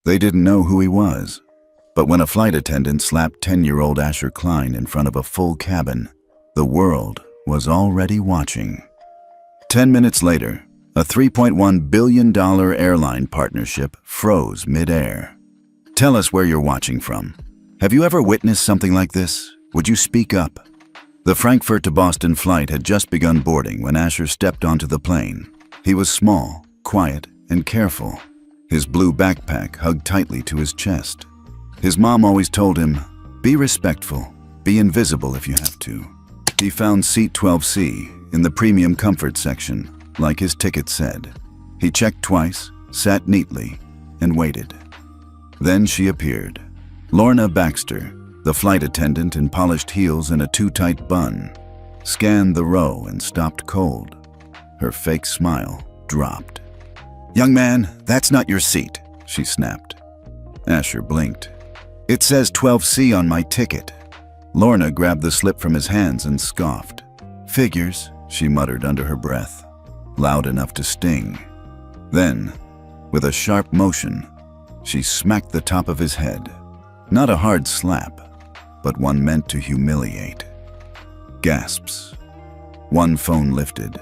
They didn't know who he was, but when a flight attendant slapped 10-year-old Asher Klein in front of a full cabin, the world was already watching. 10 minutes later, a $3.1 billion airline partnership froze mid-air. Tell us where you're watching from. Have you ever witnessed something like this? Would you speak up? The Frankfurt to Boston flight had just begun boarding when Asher stepped onto the plane. He was small, quiet, and careful. His blue backpack hugged tightly to his chest. His mom always told him, "Be respectful, be invisible if you have to." He found seat 12C in the premium comfort section, like his ticket said. He checked twice, sat neatly, and waited. Then she appeared. Lorna Baxter, the flight attendant in polished heels and a too-tight bun, scanned the row and stopped cold. Her fake smile dropped. "Young man, that's not your seat," she snapped. Asher blinked. "It says 12C on my ticket." Lorna grabbed the slip from his hands and scoffed. "Figures," she muttered under her breath, loud enough to sting. Then, with a sharp motion, she smacked the top of his head. Not a hard slap, but one meant to humiliate. Gasps. One phone lifted.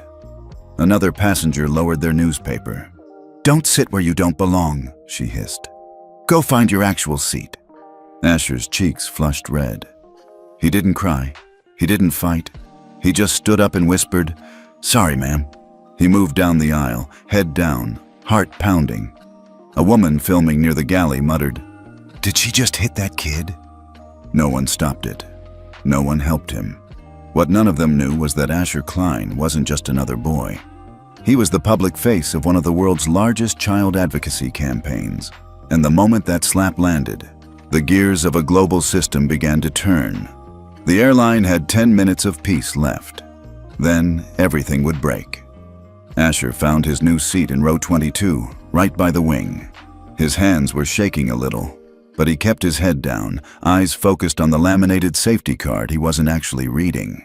Another passenger lowered their newspaper. "Don't sit where you don't belong," she hissed. "Go find your actual seat." Asher's cheeks flushed red. He didn't cry. He didn't fight. He just stood up and whispered, "Sorry, ma'am." He moved down the aisle, head down, heart pounding. A woman filming near the galley muttered, "Did she just hit that kid?" No one stopped it. No one helped him. What none of them knew was that Asher Klein wasn't just another boy. He was the public face of one of the world's largest child advocacy campaigns. And the moment that slap landed, the gears of a global system began to turn. The airline had 10 minutes of peace left. Then everything would break. Asher found his new seat in row 22, right by the wing. His hands were shaking a little, but he kept his head down, eyes focused on the laminated safety card he wasn't actually reading.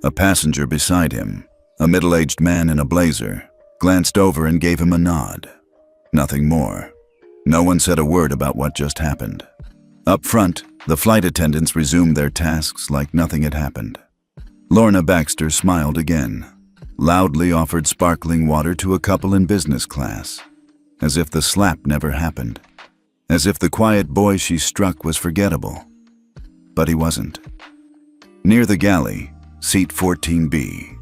A passenger beside him, a middle-aged man in a blazer, glanced over and gave him a nod. Nothing more. No one said a word about what just happened. Up front, the flight attendants resumed their tasks like nothing had happened. Lorna Baxter smiled again, loudly offered sparkling water to a couple in business class, as if the slap never happened, as if the quiet boy she struck was forgettable. But he wasn't. Near the galley, seat 14B.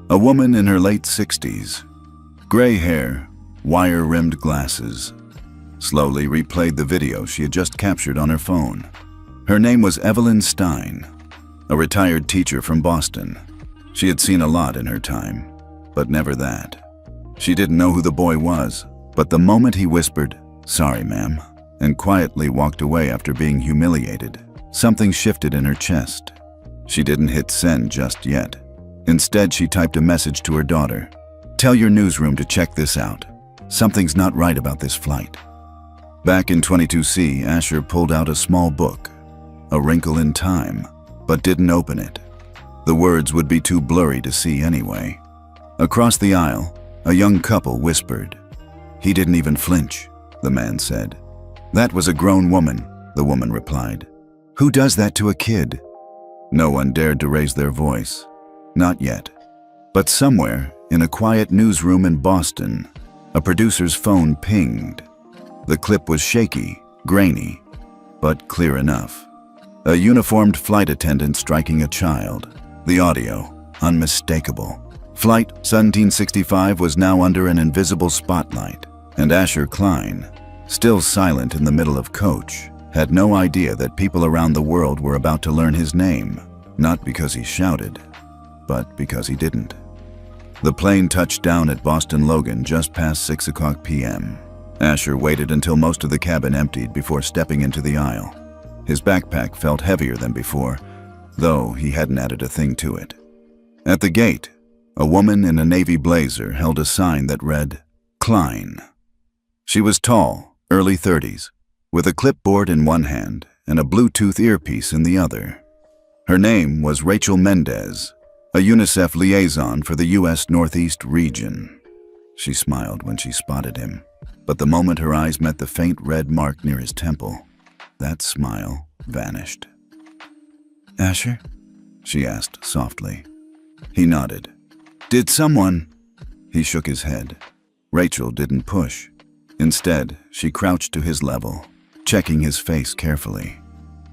A woman in her late 60s, gray hair, wire-rimmed glasses, slowly replayed the video she had just captured on her phone. Her name was Evelyn Stein, a retired teacher from Boston. She had seen a lot in her time, but never that. She didn't know who the boy was, but the moment he whispered, "Sorry, ma'am," and quietly walked away after being humiliated, something shifted in her chest. She didn't hit send just yet. Instead, she typed a message to her daughter. "Tell your newsroom to check this out. Something's not right about this flight." Back in 22C, Asher pulled out a small book, A Wrinkle in Time, but didn't open it. The words would be too blurry to see anyway. Across the aisle, a young couple whispered. "He didn't even flinch," the man said. "That was a grown woman," the woman replied. "Who does that to a kid?" No one dared to raise their voice. Not yet. But somewhere, in a quiet newsroom in Boston, a producer's phone pinged. The clip was shaky, grainy, but clear enough. A uniformed flight attendant striking a child. The audio, unmistakable. Flight 1765 was now under an invisible spotlight, and Asher Klein, still silent in the middle of coach, had no idea that people around the world were about to learn his name, not because he shouted, but because he didn't. The plane touched down at Boston Logan just past 6 p.m. Asher waited until most of the cabin emptied before stepping into the aisle. His backpack felt heavier than before, though he hadn't added a thing to it. At the gate, a woman in a navy blazer held a sign that read, "Klein." She was tall, early 30s, with a clipboard in one hand and a Bluetooth earpiece in the other. Her name was Rachel Mendez, a UNICEF liaison for the U.S. Northeast region. She smiled when she spotted him. But the moment her eyes met the faint red mark near his temple, that smile vanished. "Asher?" she asked softly. He nodded. "Did someone?" He shook his head. Rachel didn't push. Instead, she crouched to his level, checking his face carefully.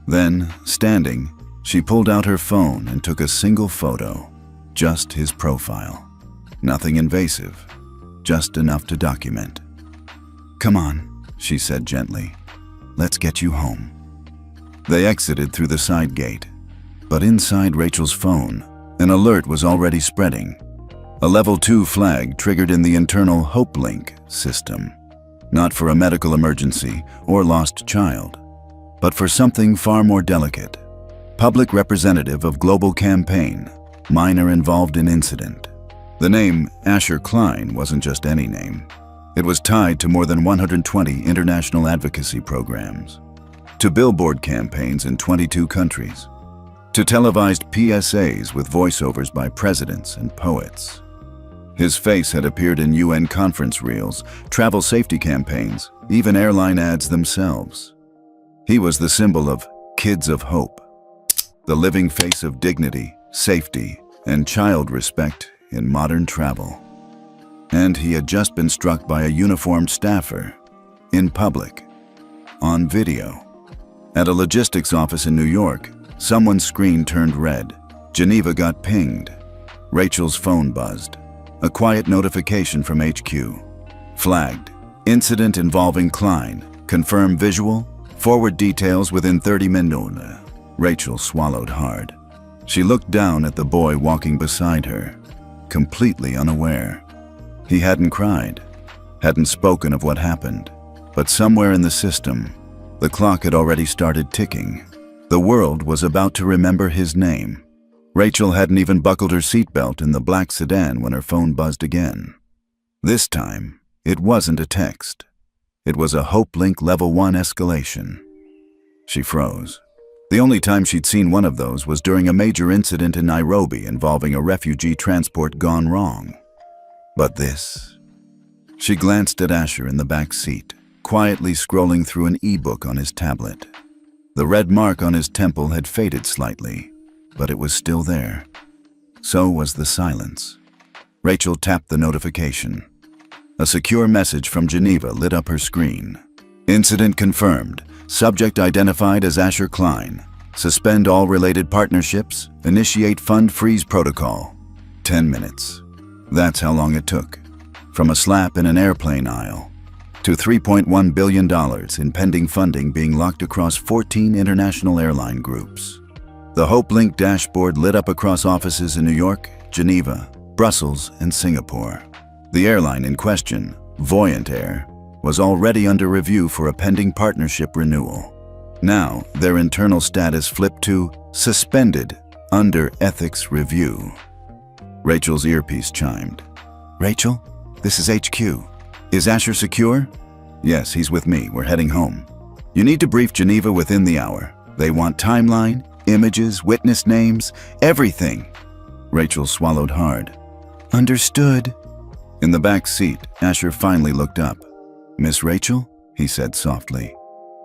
Then, standing, she pulled out her phone and took a single photo, just his profile. Nothing invasive, just enough to document. "Come on," she said gently. "Let's get you home." They exited through the side gate, but inside Rachel's phone, an alert was already spreading. A Level 2 flag triggered in the internal Hope Link system, not for a medical emergency or lost child, but for something far more delicate. Public representative of global campaign, minor involved in incident. The name Asher Klein wasn't just any name. It was tied to more than 120 international advocacy programs, to billboard campaigns in 22 countries, to televised PSAs with voiceovers by presidents and poets. His face had appeared in UN conference reels, travel safety campaigns, even airline ads themselves. He was the symbol of Kids of Hope, the living face of dignity, safety, and child respect in modern travel. And he had just been struck by a uniformed staffer, in public, on video. At a logistics office in New York, someone's screen turned red. Geneva got pinged. Rachel's phone buzzed. A quiet notification from HQ. Flagged. Incident involving Klein. Confirm visual. Forward details within 30 minutes. Rachel swallowed hard. She looked down at the boy walking beside her, completely unaware. He hadn't cried, hadn't spoken of what happened, but somewhere in the system, the clock had already started ticking. The world was about to remember his name. Rachel hadn't even buckled her seatbelt in the black sedan when her phone buzzed again. This time, it wasn't a text. It was a HopeLink Level 1 escalation. She froze. The only time she'd seen one of those was during a major incident in Nairobi involving a refugee transport gone wrong. But this... She glanced at Asher in the back seat, quietly scrolling through an e-book on his tablet. The red mark on his temple had faded slightly, but it was still there. So was the silence. Rachel tapped the notification. A secure message from Geneva lit up her screen. Incident confirmed. Subject identified as Asher Klein. Suspend all related partnerships. Initiate fund freeze protocol. 10 minutes. That's how long it took. From a slap in an airplane aisle to $3.1 billion in pending funding being locked across 14 international airline groups. The HopeLink dashboard lit up across offices in New York, Geneva, Brussels, and Singapore. The airline in question, Voyant Air, was already under review for a pending partnership renewal. Now, their internal status flipped to suspended under ethics review. Rachel's earpiece chimed. "Rachel, this is HQ. Is Asher secure?" "Yes, he's with me. We're heading home. You need to brief Geneva within the hour. They want timeline, images, witness names, everything." Rachel swallowed hard. "Understood." In the back seat, Asher finally looked up. "Miss Rachel?" he said softly.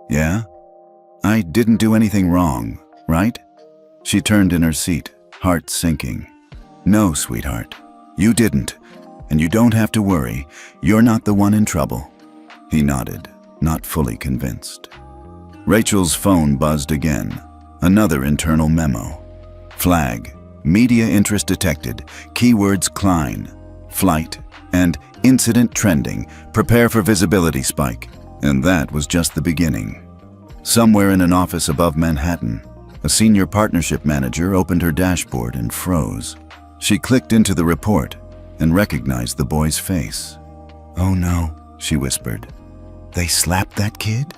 "Yeah? I didn't do anything wrong, right?" She turned in her seat, heart sinking. "No, sweetheart, you didn't. And you don't have to worry. You're not the one in trouble." He nodded, not fully convinced. Rachel's phone buzzed again. Another internal memo. Flag. Media interest detected. Keywords Klein. Flight. And incident trending. Prepare for visibility spike. And that was just the beginning. Somewhere in an office above Manhattan, a senior partnership manager opened her dashboard and froze. She clicked into the report and recognized the boy's face. "Oh no," she whispered. "They slapped that kid?"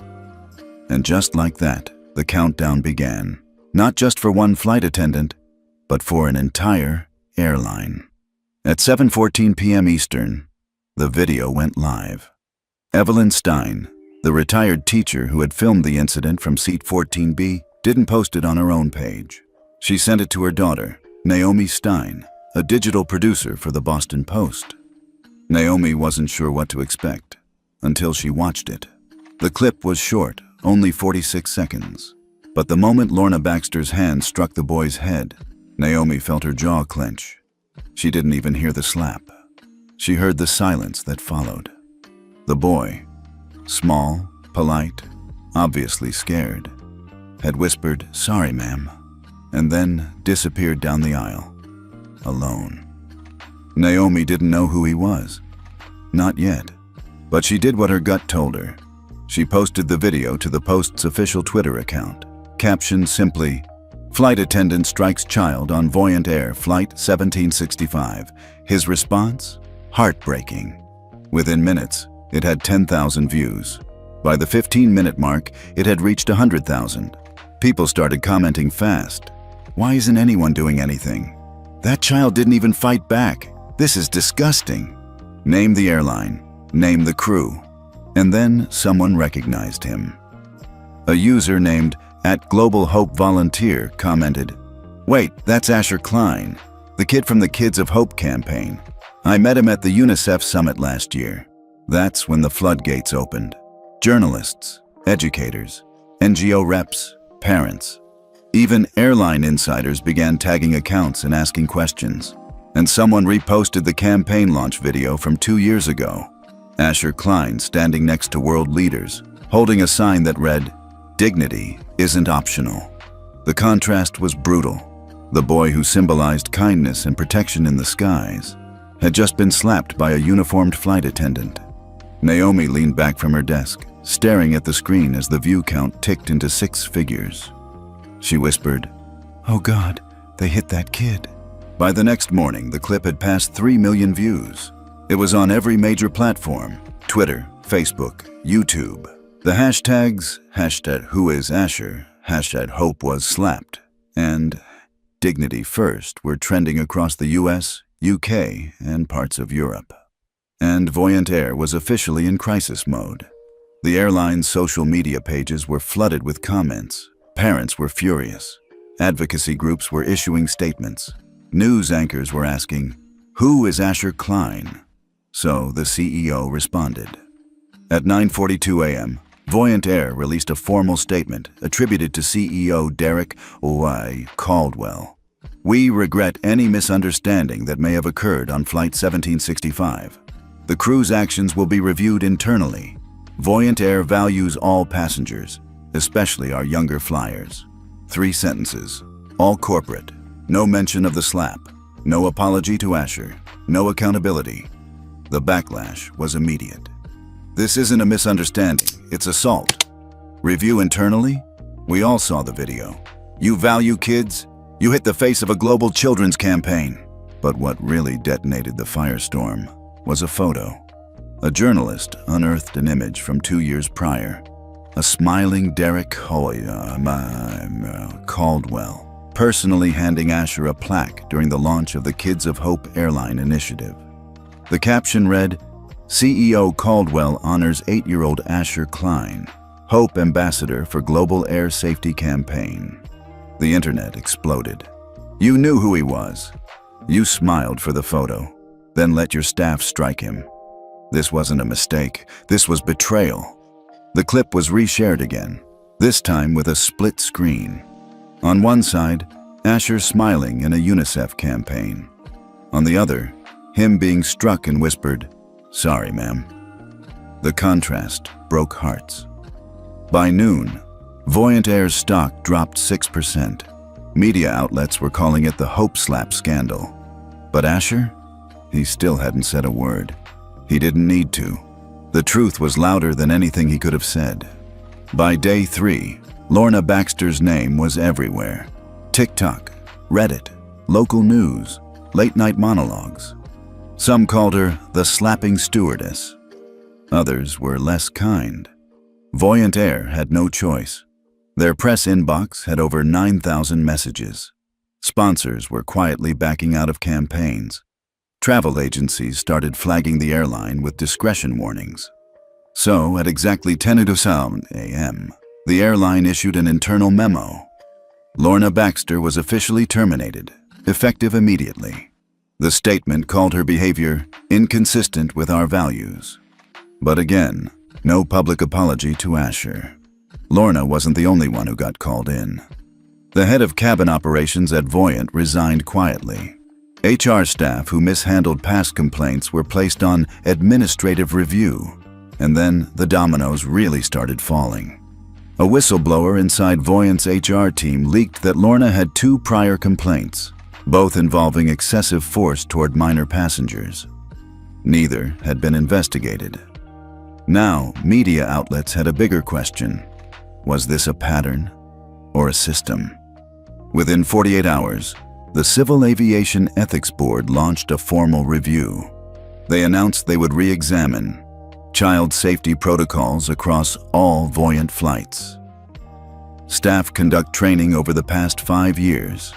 And just like that, the countdown began. Not just for one flight attendant, but for an entire airline. At 7:14 p.m. Eastern, the video went live. Evelyn Stein, the retired teacher who had filmed the incident from seat 14B, didn't post it on her own page. She sent it to her daughter, Naomi Stein, a digital producer for the Boston Post. Naomi wasn't sure what to expect. until she watched it. The clip was short, only 46 seconds. But the moment Lorna Baxter's hand struck the boy's head, Naomi felt her jaw clench. She didn't even hear the slap. She heard the silence that followed. The boy, small, polite, obviously scared, had whispered, "Sorry, ma'am," and then disappeared down the aisle, alone. Naomi didn't know who he was. Not yet. But she did what her gut told her. She posted the video to the Post's official Twitter account, captioned simply, "Flight attendant strikes child on Voyant Air Flight 1765. His response? Heartbreaking." Within minutes, it had 10,000 views. By the 15-minute mark, it had reached 100,000. People started commenting fast. "Why isn't anyone doing anything? That child didn't even fight back. This is disgusting." Name the airline, name the crew, and then someone recognized him. A user named @GlobalHopeVolunteer commented, "Wait, that's Asher Klein, the kid from the Kids of Hope campaign. I met him at the UNICEF summit last year." That's when the floodgates opened. Journalists, educators, NGO reps, parents, even airline insiders began tagging accounts and asking questions. And someone reposted the campaign launch video from 2 years ago. Asher Klein standing next to world leaders, holding a sign that read, "Dignity isn't optional." The contrast was brutal. The boy who symbolized kindness and protection in the skies had just been slapped by a uniformed flight attendant. Naomi leaned back from her desk, staring at the screen as the view count ticked into 6 figures. She whispered, "Oh God, they hit that kid." By the next morning, the clip had passed 3 million views. It was on every major platform: Twitter, Facebook, YouTube. The hashtags, #WhoIsAsher, #HopeWasSlapped, and "Dignity First" were trending across the US, UK, and parts of Europe. And Voyant Air was officially in crisis mode. The airline's social media pages were flooded with comments. Parents were furious. Advocacy groups were issuing statements. News anchors were asking, "Who is Asher Klein?" So the CEO responded. At 9:42 a.m., Voyant Air released a formal statement attributed to CEO Derek O.I. Caldwell. "We regret any misunderstanding that may have occurred on Flight 1765. The crew's actions will be reviewed internally. Voyant Air values all passengers, especially our younger flyers." 3 sentences, all corporate. No mention of the slap, no apology to Asher, no accountability. The backlash was immediate. "This isn't a misunderstanding, it's assault. Review internally? We all saw the video. You value kids? You hit the face of a global children's campaign." But what really detonated the firestorm was a photo. A journalist unearthed an image from 2 years prior. A smiling Derek Caldwell, personally handing Asher a plaque during the launch of the Kids of Hope Airline initiative. The caption read, "CEO Caldwell honors 8-year-old Asher Klein, Hope Ambassador for Global Air Safety Campaign." The internet exploded. You knew who he was. You smiled for the photo, then let your staff strike him. This wasn't a mistake, this was betrayal. The clip was reshared again, this time with a split screen. On one side, Asher smiling in a UNICEF campaign. On the other, him being struck and whispered, "Sorry, ma'am." The contrast broke hearts. By noon, Voyant Air's stock dropped 6%. Media outlets were calling it the Hope Slap scandal. But Asher? He still hadn't said a word. He didn't need to. The truth was louder than anything he could have said. By day 3, Lorna Baxter's name was everywhere. TikTok, Reddit, local news, late-night monologues. Some called her the slapping stewardess. Others were less kind. Voyant Air had no choice. Their press inbox had over 9,000 messages. Sponsors were quietly backing out of campaigns. Travel agencies started flagging the airline with discretion warnings. So, at exactly 10:07 a.m., the airline issued an internal memo. Lorna Baxter was officially terminated, effective immediately. The statement called her behavior inconsistent with our values. But again, no public apology to Asher. Lorna wasn't the only one who got called in. The head of cabin operations at Voyant resigned quietly. HR staff who mishandled past complaints were placed on administrative review. And then the dominoes really started falling. A whistleblower inside Voyant's HR team leaked that Lorna had 2 prior complaints, both involving excessive force toward minor passengers. Neither had been investigated. Now, media outlets had a bigger question. Was this a pattern or a system? Within 48 hours, the Civil Aviation Ethics Board launched a formal review. They announced they would re-examine child safety protocols across all Voyant flights. Staff conduct training over the past 5 years,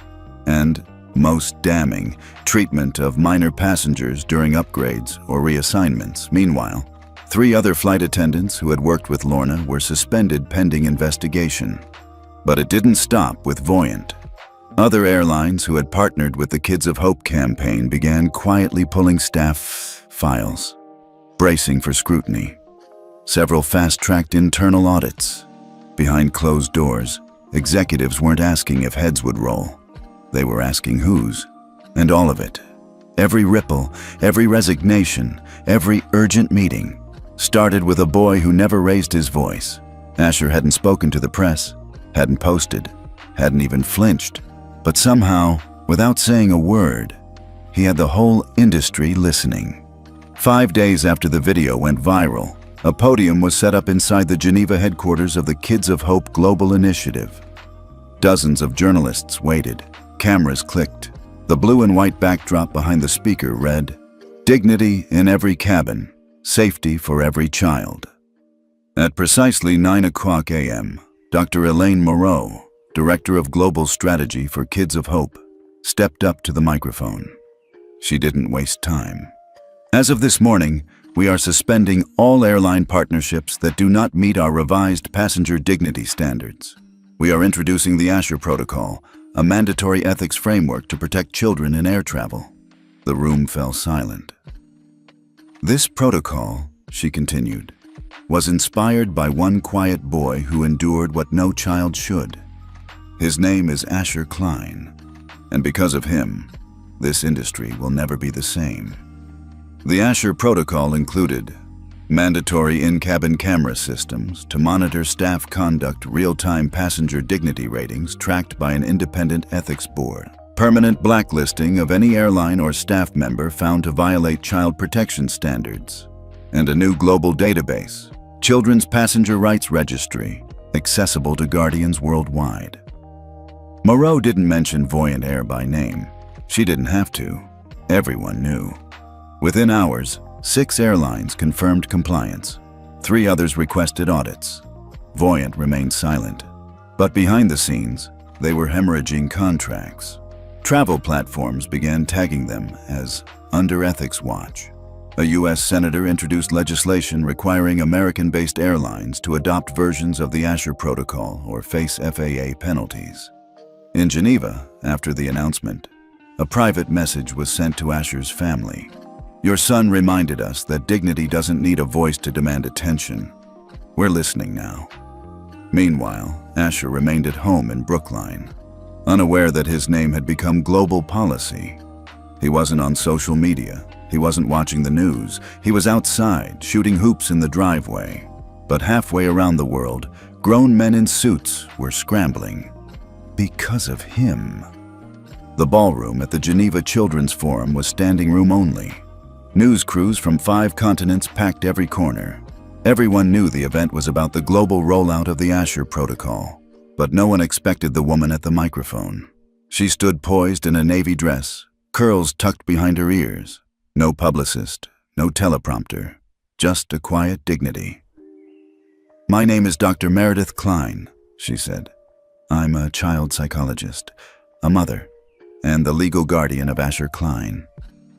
and, most damning, treatment of minor passengers during upgrades or reassignments. Meanwhile, 3 other flight attendants who had worked with Lorna were suspended pending investigation. But it didn't stop with Voyant. Other airlines who had partnered with the Kids of Hope campaign began quietly pulling staff files, bracing for scrutiny. Several fast-tracked internal audits. Behind closed doors, executives weren't asking if heads would roll. They were asking whose, and all of it. Every ripple, every resignation, every urgent meeting started with a boy who never raised his voice. Asher hadn't spoken to the press, hadn't posted, hadn't even flinched. But somehow, without saying a word, he had the whole industry listening. 5 days after the video went viral, a podium was set up inside the Geneva headquarters of the Kids of Hope Global Initiative. Dozens of journalists waited. Cameras clicked. The blue and white backdrop behind the speaker read, "Dignity in every cabin, safety for every child." At precisely 9 o'clock a.m., Dr. Elaine Moreau, Director of Global Strategy for Kids of Hope, stepped up to the microphone. She didn't waste time. As of this morning, we are suspending all airline partnerships that do not meet our revised passenger dignity standards. We are introducing the Asher Protocol, a mandatory ethics framework to protect children in air travel. The room fell silent. This protocol, she continued, was inspired by one quiet boy who endured what no child should. His name is Asher Klein, and because of him, this industry will never be the same. The Asher Protocol included mandatory in-cabin camera systems to monitor staff conduct, real-time passenger dignity ratings tracked by an independent ethics board, permanent blacklisting of any airline or staff member found to violate child protection standards, and a new global database, Children's Passenger Rights Registry, accessible to guardians worldwide. Moreau didn't mention Voyant Air by name. She didn't have to. Everyone knew. Within hours, 6 airlines confirmed compliance. 3 others requested audits. Voyant remained silent. But behind the scenes, they were hemorrhaging contracts. Travel platforms began tagging them as under ethics watch. A U.S. senator introduced legislation requiring American-based airlines to adopt versions of the Asher Protocol or face FAA penalties. In Geneva, after the announcement, a private message was sent to Asher's family. "Your son reminded us that dignity doesn't need a voice to demand attention. We're listening now." Meanwhile, Asher remained at home in Brookline, unaware that his name had become global policy. He wasn't on social media. He wasn't watching the news. He was outside, shooting hoops in the driveway. But halfway around the world, grown men in suits were scrambling. Because of him. The ballroom at the Geneva Children's Forum was standing room only. News crews from 5 continents packed every corner. Everyone knew the event was about the global rollout of the Asher Protocol, but no one expected the woman at the microphone. She stood poised in a navy dress, curls tucked behind her ears. No publicist, no teleprompter, just a quiet dignity. "My name is Dr. Meredith Klein," she said. "I'm a child psychologist, a mother, and the legal guardian of Asher Klein."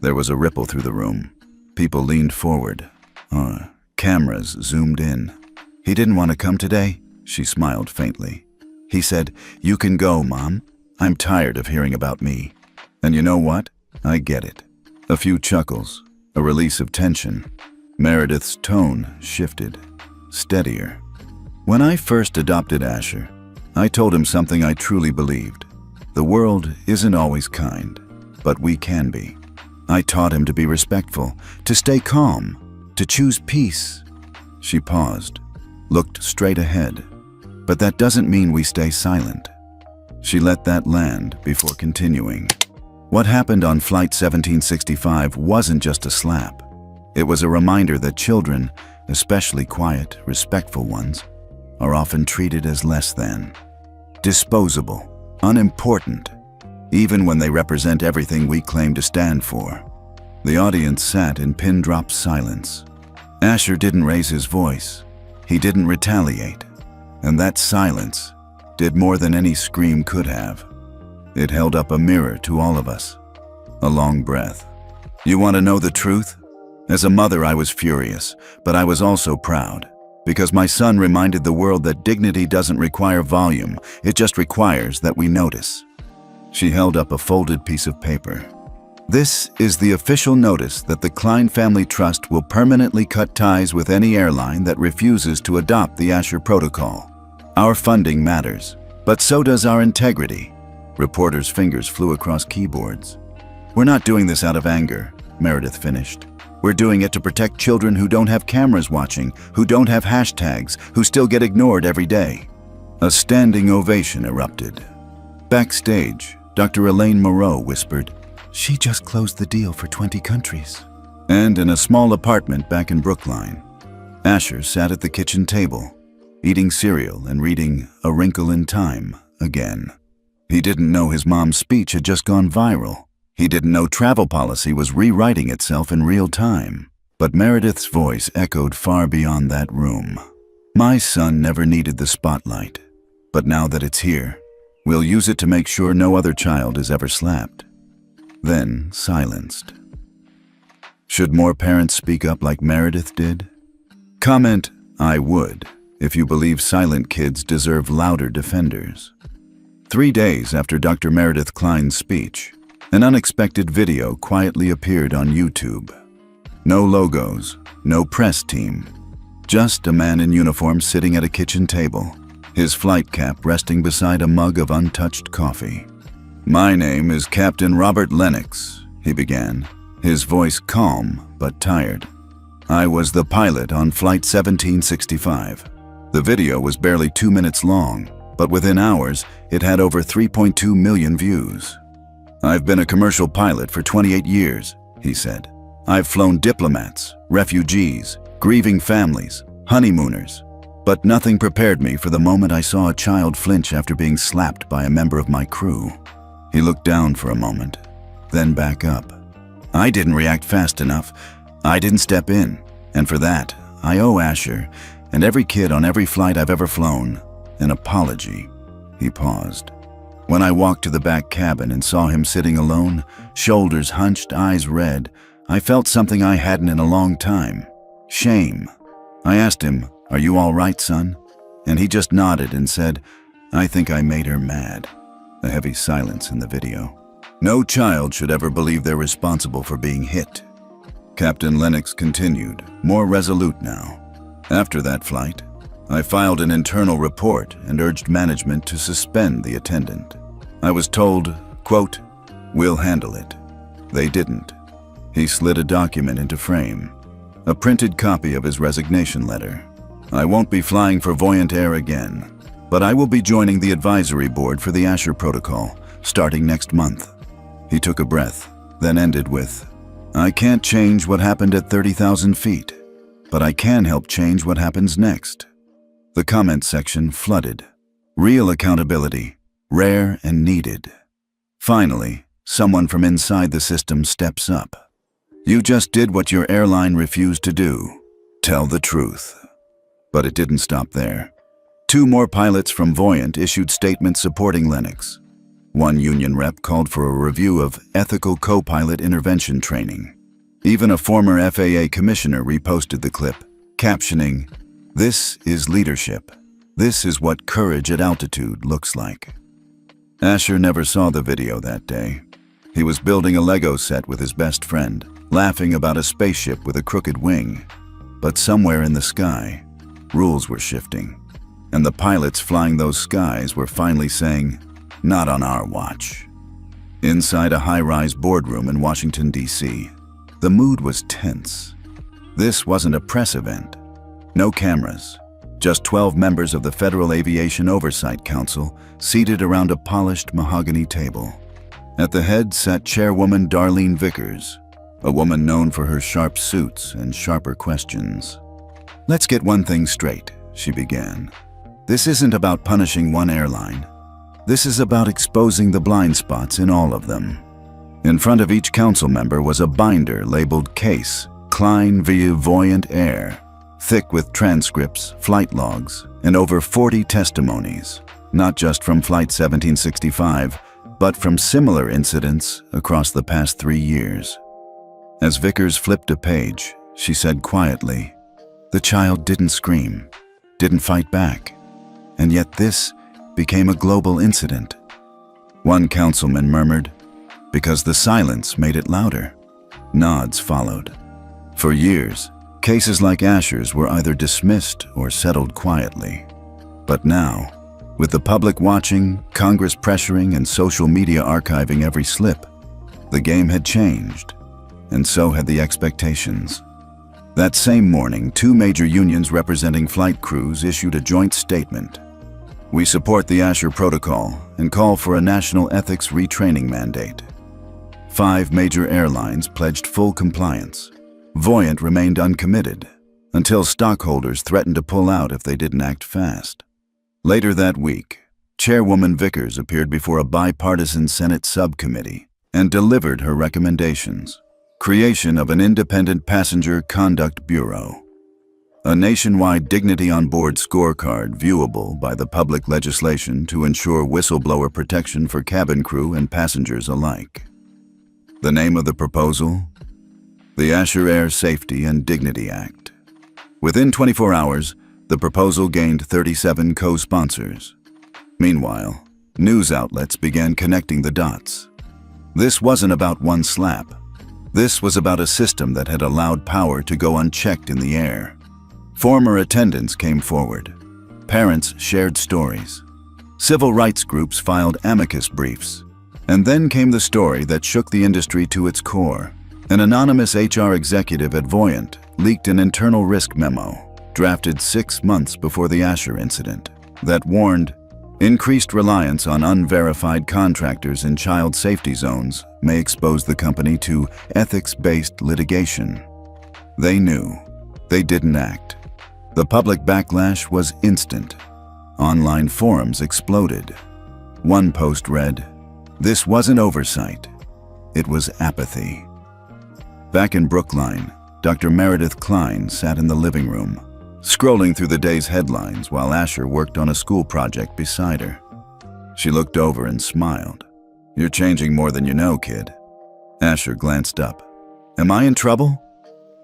There was a ripple through the room. People leaned forward. Cameras zoomed in. "He didn't want to come today?" She smiled faintly. "He said, 'You can go, Mom. I'm tired of hearing about me.' And you know what? I get it." A few chuckles, a release of tension. Meredith's tone shifted, steadier. When I first adopted Asher, I told him something I truly believed. The world isn't always kind, but we can be. I taught him to be respectful, to stay calm, to choose peace. She paused, looked straight ahead. But that doesn't mean we stay silent. She let that land before continuing. What happened on Flight 1765 wasn't just a slap. It was a reminder that children, especially quiet, respectful ones, are often treated as less than, disposable, unimportant, even when they represent everything we claim to stand for. The audience sat in pin-drop silence. Asher didn't raise his voice. He didn't retaliate. And that silence did more than any scream could have. It held up a mirror to all of us. A long breath. You want to know the truth? As a mother, I was furious, but I was also proud, because my son reminded the world that dignity doesn't require volume, it just requires that we notice. She held up a folded piece of paper. This is the official notice that the Klein Family Trust will permanently cut ties with any airline that refuses to adopt the Asher Protocol. Our funding matters, but so does our integrity. Reporters' fingers flew across keyboards. We're not doing this out of anger, Meredith finished. We're doing it to protect children who don't have cameras watching, who don't have hashtags, who still get ignored every day. A standing ovation erupted. Backstage, Dr. Elaine Moreau whispered, "She just closed the deal for 20 countries." And in a small apartment back in Brookline, Asher sat at the kitchen table, eating cereal and reading A Wrinkle in Time again. He didn't know his mom's speech had just gone viral. He didn't know travel policy was rewriting itself in real time. But Meredith's voice echoed far beyond that room. My son never needed the spotlight, but now that it's here, we'll use it to make sure no other child is ever slapped. Then silenced. Should more parents speak up like Meredith did? Comment, I would, if you believe silent kids deserve louder defenders. 3 days after Dr. Meredith Klein's speech, an unexpected video quietly appeared on YouTube. No logos, no press team, just a man in uniform sitting at a kitchen table, his flight cap resting beside a mug of untouched coffee. My name is Captain Robert Lennox, he began, his voice calm but tired. I was the pilot on Flight 1765. The video was barely 2 minutes long, but within hours, it had over 3.2 million views. I've been a commercial pilot for 28 years, he said. I've flown diplomats, refugees, grieving families, honeymooners, but nothing prepared me for the moment I saw a child flinch after being slapped by a member of my crew. He looked down for a moment, then back up. I didn't react fast enough. I didn't step in, and for that, I owe Asher and every kid on every flight I've ever flown an apology. He paused. When I walked to the back cabin and saw him sitting alone, shoulders hunched, eyes red, I felt something I hadn't in a long time. Shame. I asked him, "Are you all right, son?" And he just nodded and said, "I think I made her mad." A heavy silence in the video. No child should ever believe they're responsible for being hit. Captain Lennox continued, more resolute now. After that flight, I filed an internal report and urged management to suspend the attendant. I was told, quote, "We'll handle it." They didn't. He slid a document into frame, a printed copy of his resignation letter. I won't be flying for Voyant Air again, but I will be joining the advisory board for the Asher Protocol, starting next month. He took a breath, then ended with, "I can't change what happened at 30,000 feet, but I can help change what happens next." The comment section flooded. Real accountability, rare and needed. Finally, someone from inside the system steps up. You just did what your airline refused to do. Tell the truth. But it didn't stop there. 2 more pilots from Voyant issued statements supporting Lennox. One union rep called for a review of ethical co-pilot intervention training. Even a former FAA commissioner reposted the clip, captioning, "This is leadership. This is what courage at altitude looks like." Asher never saw the video that day. He was building a Lego set with his best friend, laughing about a spaceship with a crooked wing. But somewhere in the sky, rules were shifting, and the pilots flying those skies were finally saying, "Not on our watch." Inside a high-rise boardroom in Washington, D.C., the mood was tense. This wasn't a press event. No cameras, just 12 members of the Federal Aviation Oversight Council seated around a polished mahogany table. At the head sat Chairwoman Darlene Vickers, a woman known for her sharp suits and sharper questions. "Let's get one thing straight," she began. "This isn't about punishing one airline. This is about exposing the blind spots in all of them." In front of each council member was a binder labeled Case Klein via Voyant Air, thick with transcripts, flight logs, and over 40 testimonies, not just from Flight 1765, but from similar incidents across the past 3 years. As Vickers flipped a page, she said quietly, "The child didn't scream, didn't fight back, and yet this became a global incident." One councilman murmured, "Because the silence made it louder." Nods followed. For years, cases like Asher's were either dismissed or settled quietly. But now, with the public watching, Congress pressuring, and social media archiving every slip, the game had changed, and so had the expectations. That same morning, 2 major unions representing flight crews issued a joint statement. "We support the Asher Protocol and call for a national ethics retraining mandate." 5 major airlines pledged full compliance. Voyant remained uncommitted until stockholders threatened to pull out if they didn't act fast. Later that week, Chairwoman Vickers appeared before a bipartisan Senate subcommittee and delivered her recommendations. Creation of an independent passenger conduct bureau. A nationwide dignity on board scorecard viewable by the public legislation to ensure whistleblower protection for cabin crew and passengers alike. The name of the proposal? The Asher Air Safety and Dignity Act. Within 24 hours, the proposal gained 37 co-sponsors. Meanwhile, news outlets began connecting the dots. This wasn't about one slap. This was about a system that had allowed power to go unchecked in the air. Former attendants came forward. Parents shared stories. Civil rights groups filed amicus briefs. And then came the story that shook the industry to its core. An anonymous HR executive at Voyant leaked an internal risk memo, drafted 6 months before the Asher incident, that warned increased reliance on unverified contractors in child safety zones may expose the company to ethics-based litigation. They knew. They didn't act. The public backlash was instant. Online forums exploded. One post read, "This wasn't oversight. It was apathy." Back in Brookline, Dr. Meredith Klein sat in the living room, scrolling through the day's headlines while Asher worked on a school project beside her. She looked over and smiled. "You're changing more than you know, kid." Asher glanced up. "Am I in trouble?"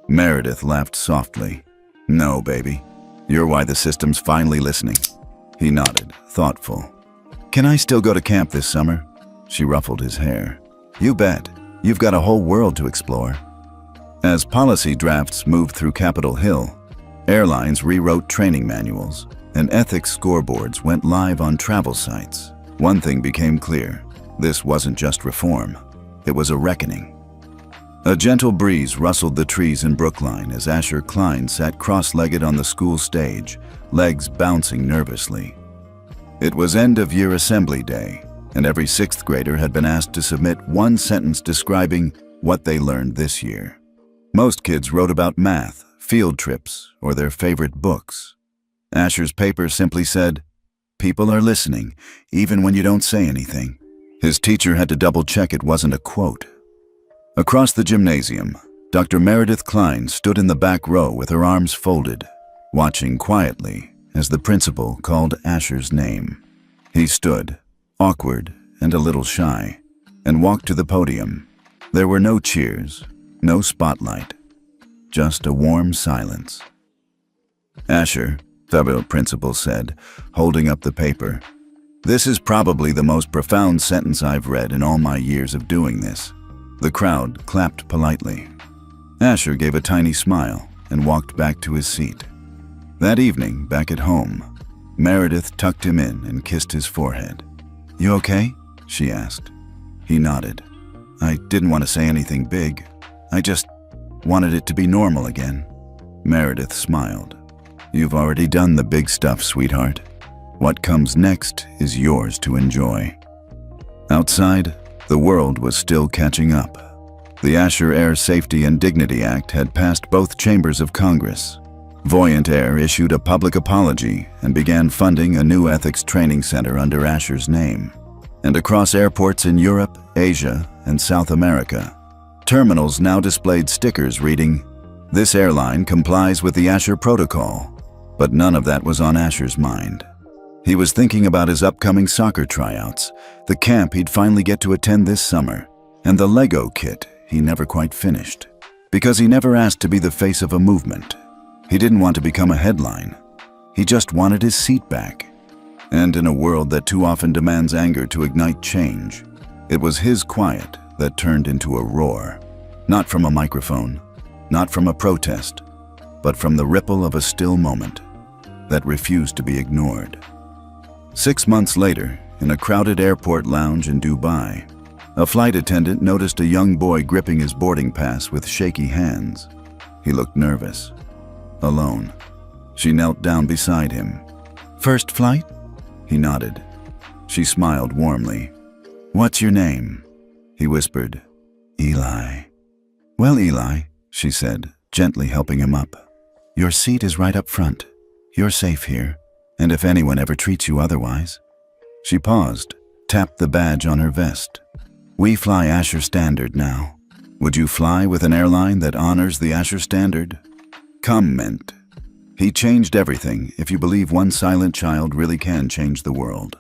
Meredith laughed softly. "No, baby. You're why the system's finally listening." He nodded, thoughtful. "Can I still go to camp this summer?" She ruffled his hair. "You bet. You've got a whole world to explore." As policy drafts moved through Capitol Hill, airlines rewrote training manuals, and ethics scoreboards went live on travel sites. One thing became clear. This wasn't just reform. It was a reckoning. A gentle breeze rustled the trees in Brookline as Asher Klein sat cross-legged on the school stage, legs bouncing nervously. It was end-of-year assembly day, and every 6th grader had been asked to submit one sentence describing what they learned this year. Most kids wrote about math, field trips, or their favorite books. Asher's paper simply said, "People are listening, even when you don't say anything." His teacher had to double-check it wasn't a quote. Across the gymnasium, Dr. Meredith Klein stood in the back row with her arms folded, watching quietly as the principal called Asher's name. He stood, awkward and a little shy, and walked to the podium. There were no cheers, no spotlight, just a warm silence. "Asher," the principal said, holding up the paper, "this is probably the most profound sentence I've read in all my years of doing this." The crowd clapped politely. Asher gave a tiny smile and walked back to his seat. That evening, back at home, Meredith tucked him in and kissed his forehead. "You okay?" she asked. He nodded. "I didn't want to say anything big. I just wanted it to be normal again." Meredith smiled. "You've already done the big stuff, sweetheart. What comes next is yours to enjoy." Outside, the world was still catching up. The Asher Air Safety and Dignity Act had passed both chambers of Congress. Voyant Air issued a public apology and began funding a new ethics training center under Asher's name. And across airports in Europe, Asia, and South America, terminals now displayed stickers reading, "This airline complies with the Asher Protocol." But none of that was on Asher's mind. He was thinking about his upcoming soccer tryouts, the camp he'd finally get to attend this summer, and the Lego kit he never quite finished. Because he never asked to be the face of a movement. He didn't want to become a headline. He just wanted his seat back. And in a world that too often demands anger to ignite change, it was his quiet that turned into a roar. Not from a microphone, not from a protest, but from the ripple of a still moment that refused to be ignored. 6 months later, in a crowded airport lounge in Dubai, a flight attendant noticed a young boy gripping his boarding pass with shaky hands. He looked nervous. Alone. She knelt down beside him. "First flight?" He nodded. She smiled warmly. "What's your name?" He whispered. "Eli." "Well, Eli," she said, gently helping him up. "Your seat is right up front. You're safe here, and if anyone ever treats you otherwise." She paused, tapped the badge on her vest. "We fly Asher Standard now. Would you fly with an airline that honors the Asher Standard?" Comment. He changed everything if you believe one silent child really can change the world.